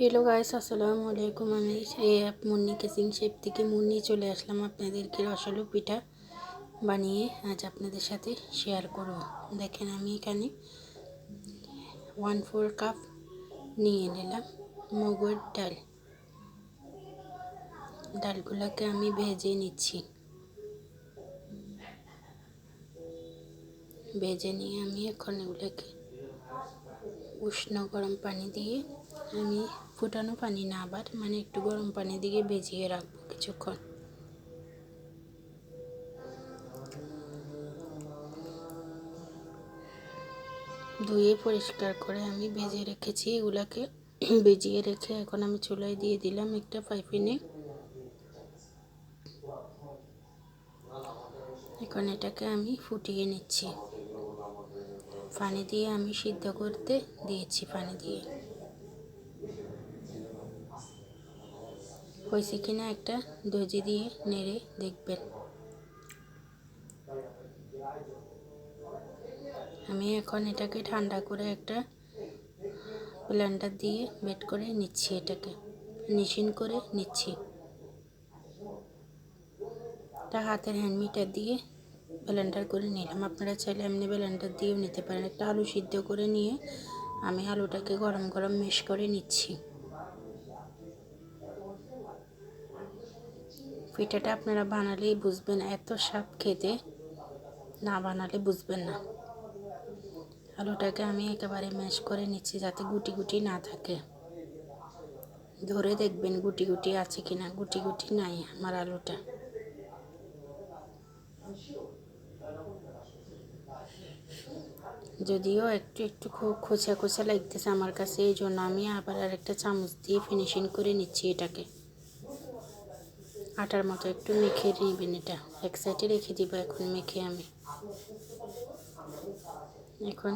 Hello guys, আসসালামু আলাইকুম। আমি এই অ্যাপ মুন্নি কেসিং শেপ থেকে মুন্নি চলে আসলাম আপনাদেরকে রসালো পিঠা বানিয়ে আজ আপনাদের সাথে শেয়ার করব। দেখেন আমি এখানে 1/4 কাপ নিয়ে নিলাম মুগের ডাল। ডালগুলোকে আমি ভেজে নিচ্ছি। ভেজে নিয়ে আমি এখন এগুলোকে উষ্ণ গরম পানি দিয়ে আমি ফুটানো পানি না আবার একটু গরম পানি দিয়ে ভিজিয়ে রাখবো কিছুক্ষণ। ধুয়ে পরিষ্কার করে আমি ভেজে রেখেছি এগুলাকে। ভিজিয়ে রেখে এখন আমি চুলায় দিয়ে দিলাম একটা ফ্রাইপ্যানে। এখন এটাকে আমি ফুটিয়ে নিচ্ছি। পানি দিয়ে আমি সিদ্ধ করতে দিয়েছি। পানি দিয়ে হয়েছে কিনা একটা দজি দিয়ে নেড়ে দেখবেন। আমি এখন এটাকে ঠান্ডা করে একটা ব্লেন্ডার দিয়ে বেট করে নিচ্ছি, এটাকে মিশিং করে নিচ্ছি। এটা হাতের হ্যান্ড মিটার দিয়ে ব্লেন্ডার করে নিলাম। আপনারা চাইলে এমনি ব্লেন্ডার দিয়েও নিতে পারেন। একটা আলু সিদ্ধ করে নিয়ে আমি আলুটাকে গরম গরম ম্যাশ করে নিচ্ছি। পিঠাটা আপনারা বানালেই বুঝবেন, এত স্বাদ খেতে, না বানালে বুঝবেন না। আলুটাকে আমি একেবারে ম্যাশ করে নিচ্ছি যাতে গুটি গুটি না থাকে। ধরে দেখবেন গুটি গুটি আছে কিনা। গুটি গুটি নাই আমার আলুটা। যদিও একটু একটু খোঁচা খোঁচা লাগতেছে আমার কাছে, এই জন্য আমি আবার আরেকটা চামচ দিয়ে ফিনিশিং করে নিচ্ছি। এটাকে আটার মতো একটু মেখে নেবেন। এটা এক সাইডে রেখে দিব এখন মেখে। আমি এখন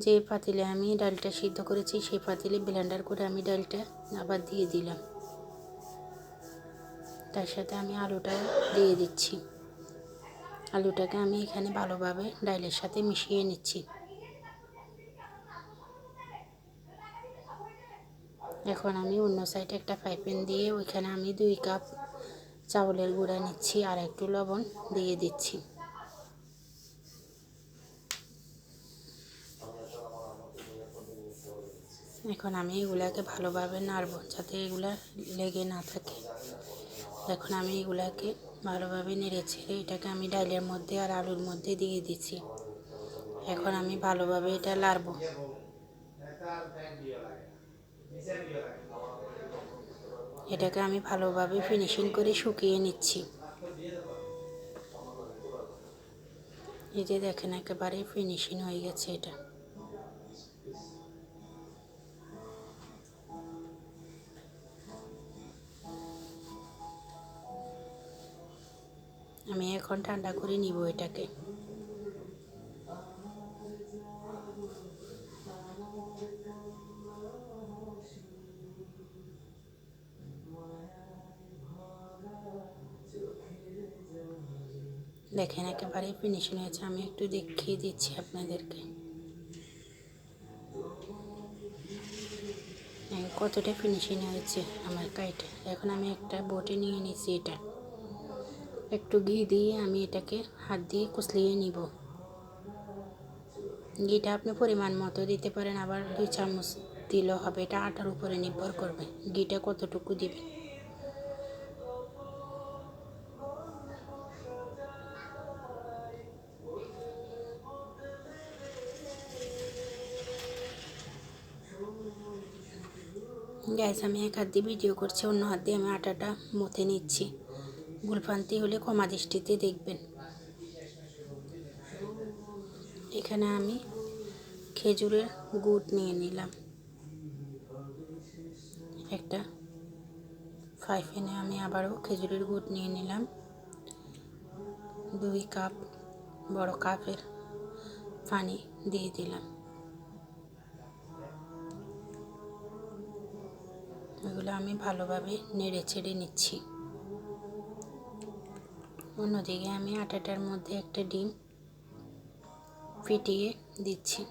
যে পাতিলে আমি ডালটা সিদ্ধ করেছি সেই পাতিলে ব্লেন্ডার করে আমি ডালটা আবার দিয়ে দিলাম। তার সাথে আমি আলুটা দিয়ে দিচ্ছি। আলুটাকে আমি এখানে ভালোভাবে ডালের সাথে মিশিয়ে নিচ্ছি। এখন আমি অন্য সাইডে একটা ফ্রাইপ্যান দিয়ে ওইখানে আমি 2 কাপ চাউলের গুঁড়া নিচ্ছি আর একটু লবণ দিয়ে দিচ্ছি। এখন আমি এগুলাকে ভালোভাবে নাড়ব যাতে এগুলা লেগে না থাকে। এখন আমি এগুলাকে ভালোভাবে নেড়ে ছেড়ে এটাকে আমি ডালের মধ্যে আর আলুর মধ্যে দিয়ে দিচ্ছি। এখন আমি ভালোভাবে এটা নাড়ব। এটাকে আমি ভালোভাবে ফিনিশিং করে শুকিয়ে নিচ্ছি। এই যে দেখেন একেবারে ফিনিশিং হয়ে গেছে। এটা আমি এখন ঠান্ডা করে নিব এটাকে। দেখেন একেবারে ফিনিশিং হয়েছে। আমি একটু দেখিয়ে দিচ্ছি আপনাদেরকে কতটা ফিনিশিং হয়েছে আমার কাইটা। এখন আমি একটা বটি নিয়ে নিচ্ছি। এটা একটু ঘি দিয়ে আমি এটাকে হাত দিয়ে কুচলিয়ে নিব। ঘিটা আপনি পরিমাণ মতো দিতে পারেন, আবার 2 চামচ দিলেও হবে। এটা আটার উপরে নির্ভর করবে ঘিটা কতটুকু দিবেন। গ্যাস আমি এক হাত দিয়ে ভিডিও করছি, অন্য হাত দিয়ে আমি আটাটা মথে নিচ্ছি। ভুলভ্রান্তি হলে ক্ষমা দৃষ্টিতে দেখবেন। এখানে আমি খেজুরের গুড় নিয়ে নিলাম একটা ফ্রাইপ্যানে। আমি আবারও খেজুরের গুড় নিয়ে নিলাম 2 কাপ। বড় কাপের পানি দিয়ে দিলাম। এগুলো আমি ভালোভাবে নেড়ে ছেড়ে নিচ্ছি। অন্যদিকে আমি আটাটার মধ্যে একটা ডিম ফেটিয়ে দিচ্ছি।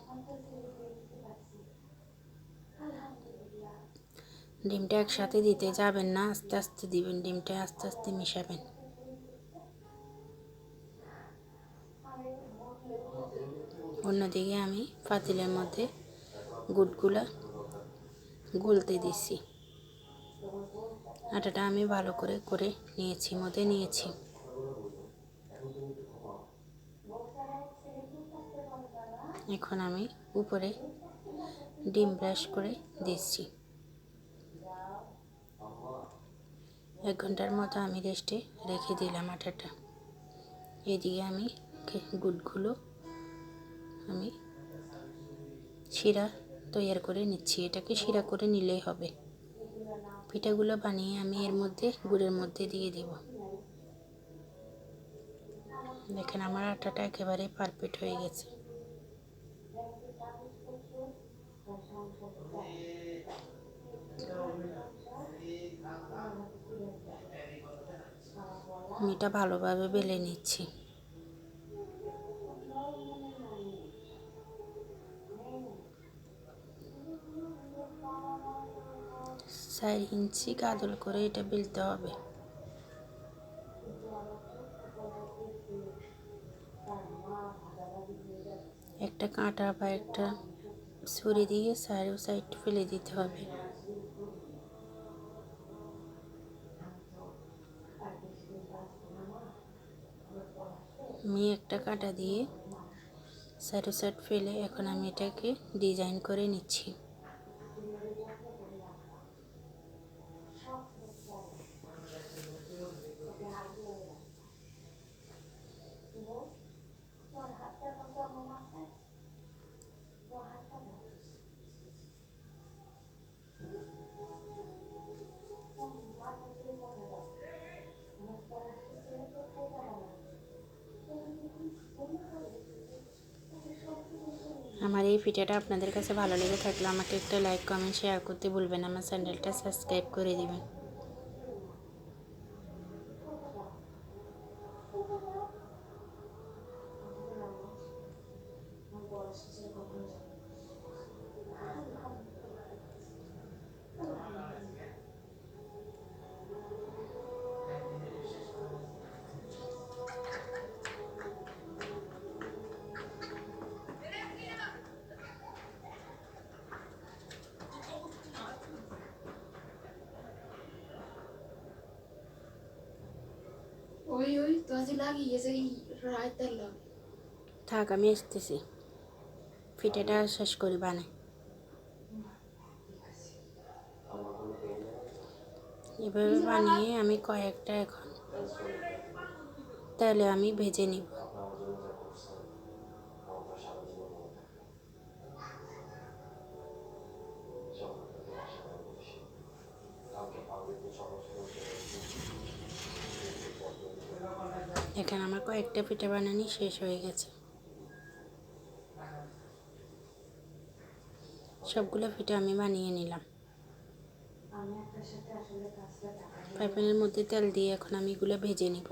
ডিমটা একসাথে দিতে যাবেন না, আস্তে আস্তে দিবেন, ডিমটা আস্তে আস্তে মিশাবেন। অন্যদিকে আমি পাতিলের মধ্যে গুড়গুলা গলতে দিছি। আটাটা আমি ভালো করে করে নিয়েছি, মধ্যে নিয়েছি। এখন আমি উপরে ডিম ব্রাশ করে দিচ্ছি। 1 ঘন্টার মতো আমি রেস্টে রেখে দিলাম আটাটা। এদিকে আমি গুড়গুলো আমি শিরা তৈরি করে নিচ্ছি। এটাকে শিরা করে নিলেই হবে। পিঠাগুলো বানিয়ে আমি এর মধ্যে গুড়ের মধ্যে দিয়ে দিব। দেখেন আমার আটাটা একেবারে পারফেক্ট হয়ে গেছে। আমি এটা ভালোভাবে বেলে নিচ্ছি। 4 ইঞ্চি গাদল করে এটা বেলতে হবে। একটা কাঁটা বা একটা ছুরি দিয়ে সাইড ফেলে দিতে হবে। আমি একটা কাঁটা দিয়ে সাইড ফেলে এখন আমি এটাকে ডিজাইন করে নিচ্ছি। আমার এই ভিডিওটা আপনাদের কাছে ভালো লেগে থাকলে আমাকে একটা লাইক, কমেন্ট, শেয়ার করতে ভুলবেন না। আমার চ্যানেলটা সাবস্ক্রাইব করে দিবেন। ওই তো আজ লাগিয়েছে এই রায়তার লাগে। থাক, আমি আসতেছি, পিঠাটা শেষ করি বানাই। এভাবে বানিয়ে আমি কয়েকটা এখন তেলে আমি ভেজে নিব। এখানে আমার কয়েকটা পিঠা বানানি শেষ হয়ে গেছে। সবগুলো পিঠা আমি বানিয়ে নিলাম। ফ্রাই প্যানের মধ্যে তেল দিয়ে এখন আমি এগুলো ভেজে নিব।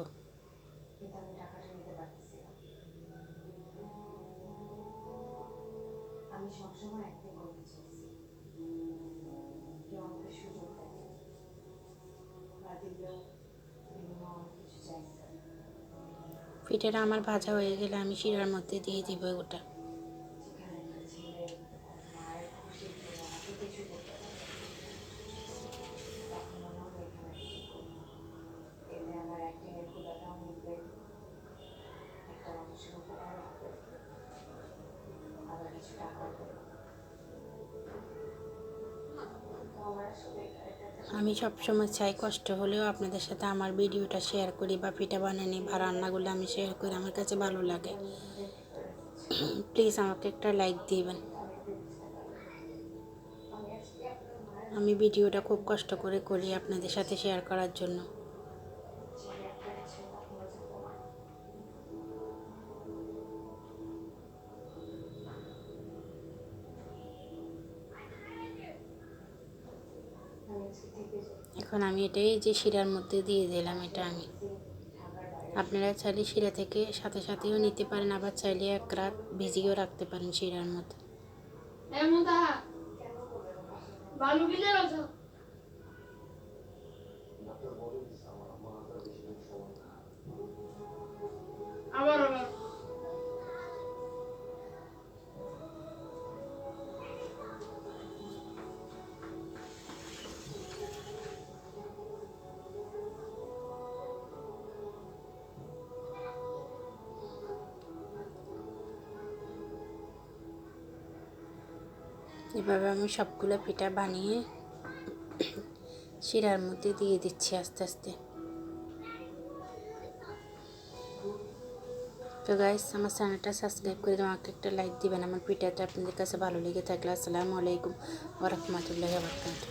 পিঠাটা আমার ভাজা হয়ে গেলে আমি শিরার মধ্যে দিয়ে দিব ওটা। আমি সবসময় চাই কষ্ট হলেও আপনাদের সাথে আমার ভিডিওটা শেয়ার করি বা পিঠা বানানি বা রান্নাগুলো আমি শেয়ার করি, আমার কাছে ভালো লাগে। প্লিজ আমাকে একটা লাইক দিবেন। আমি ভিডিওটা খুব কষ্ট করে করি আপনাদের সাথে শেয়ার করার জন্য। এখন আমি এটাই যে শিরার মধ্যে দিয়ে দিলাম, এটা আমি আপনারা চাইলে শিরা থেকে সাথে সাথেও নিতে পারেন, আবার চাইলে 1 রাত ভিজিয়েও রাখতে পারেন শিরার মধ্যে। এমন তা বালু বিলে রাখো। এভাবে আমি সবগুলো পিঠা বানিয়ে শিরার মধ্যে দিয়ে দিচ্ছি আস্তে আস্তে। তো গাইস, আমার চ্যানেলটা সাবস্ক্রাইব করে আমাকে একটা লাইক দিবেন। আমার পিঠাটা আপনাদের কাছে ভালো লেগে থাকলে। আসসালামু আলাইকুম ওয়া রাহমাতুল্লাহি ওয়া বারাকাতুহু।